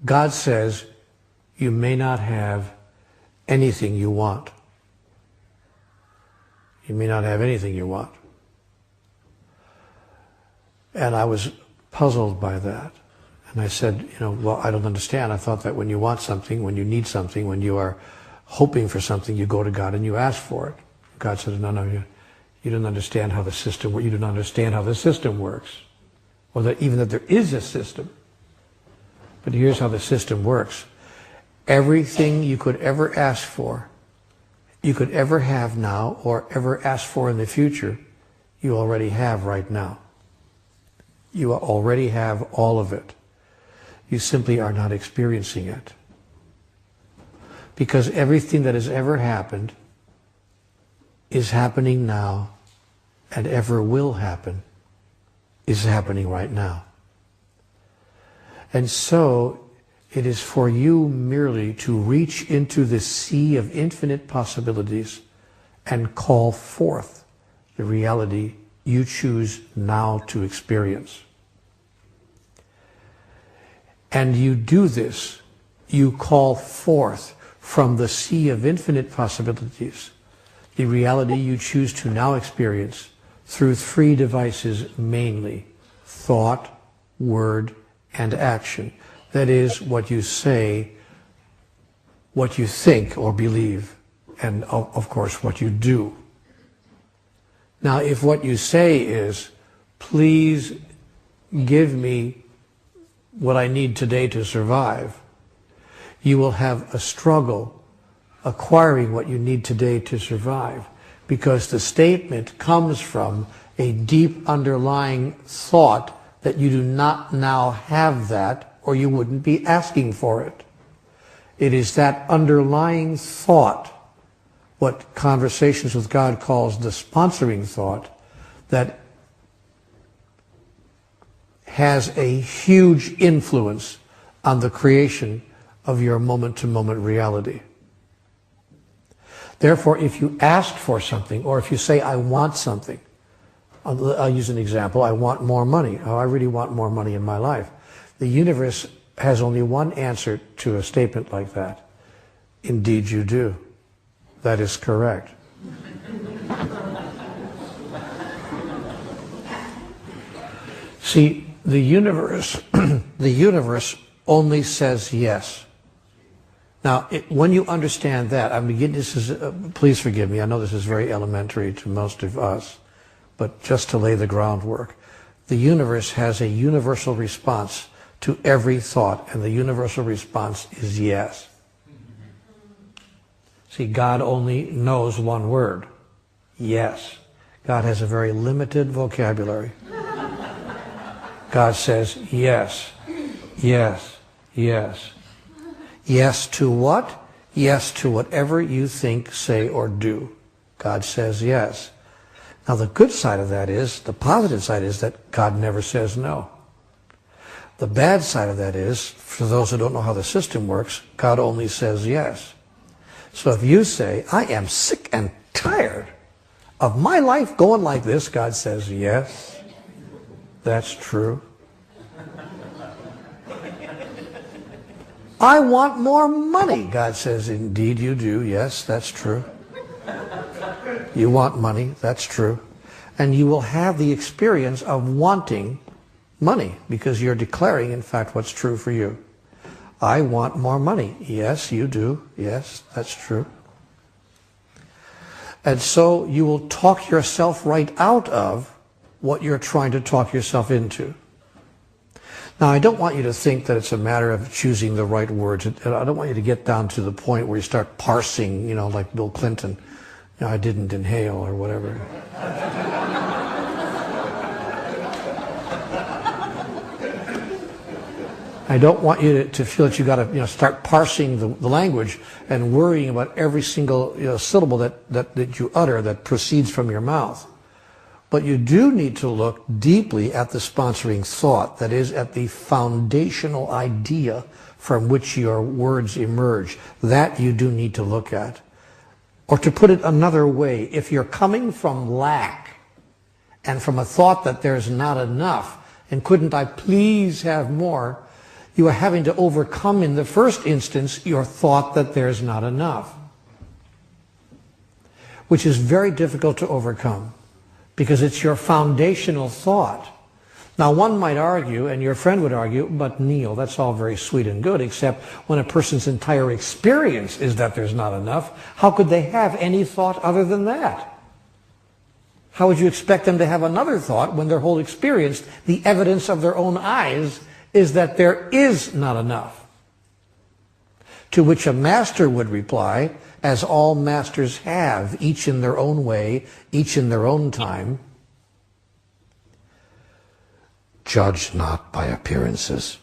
God says you may not have anything you want. You may not have anything you want. And I was puzzled by that. And I said, well, I don't understand. I thought that when you want something, when you need something, when you are hoping for something, you go to God and you ask for it. God said, no, you don't understand how the system works. You don't understand how the system works. Or that even that there is a system. But here's how the system works. Everything you could ever ask for, you could ever have now, or ever ask for in the future, you already have right now. You already have all of it. You simply are not experiencing it. Because everything that has ever happened is happening now, and ever will happen is happening right now. And so it is for you merely to reach into the sea of infinite possibilities and call forth the reality you choose now to experience. And you do this, you call forth from the sea of infinite possibilities the reality you choose to now experience through three devices mainly: thought, word, and action. That is, what you say, what you think or believe, and of course what you do. Now, if what you say is, please give me what I need today to survive, you will have a struggle acquiring what you need today to survive, because the statement comes from a deep underlying thought that you do not now have that, or you wouldn't be asking for it. It is that underlying thought, what Conversations with God calls the sponsoring thought, that has a huge influence on the creation of your moment-to-moment reality. Therefore, if you ask for something, or if you say, I want something, I'll use an example, I want more money. Oh, I really want more money in my life. The universe has only one answer to a statement like that. Indeed you do. That is correct. See, the universe only says yes. Now, when you understand that, please forgive me, I know this is very elementary to most of us, but just to lay the groundwork, the universe has a universal response to every thought, and the universal response is yes. See, God only knows one word, yes. God has a very limited vocabulary. God says yes, yes, yes. Yes to what? Yes to whatever you think, say, or do. God says yes. Now the good side of that is, the positive side is that God never says no. The bad side of that is, for those who don't know how the system works, God only says yes. So if you say, I am sick and tired of my life going like this, God says yes, that's true. I want more money. God says, indeed you do. Yes, that's true. You want money. That's true. And you will have the experience of wanting money because you're declaring, in fact, what's true for you. I want more money. Yes, you do. Yes, that's true. And so you will talk yourself right out of what you're trying to talk yourself into. Now, I don't want you to think that it's a matter of choosing the right words. I don't want you to get down to the point where you start parsing, like Bill Clinton. I didn't inhale or whatever. I don't want you to feel that you got to start parsing the language and worrying about every single syllable that you utter that proceeds from your mouth. But you do need to look deeply at the sponsoring thought, that is, at the foundational idea from which your words emerge. That you do need to look at. Or to put it another way, if you're coming from lack and from a thought that there's not enough, and couldn't I please have more, You are having to overcome in the first instance your thought that there's not enough, which is very difficult to overcome because it's your foundational thought. Now one might argue, and your friend would argue, but Neale, that's all very sweet and good, except when a person's entire experience is that there's not enough, how could they have any thought other than that? How would you expect them to have another thought when their whole experience, the evidence of their own eyes, is that there is not enough? To which a master would reply, as all masters have, each in their own way, each in their own time, judge not by appearances.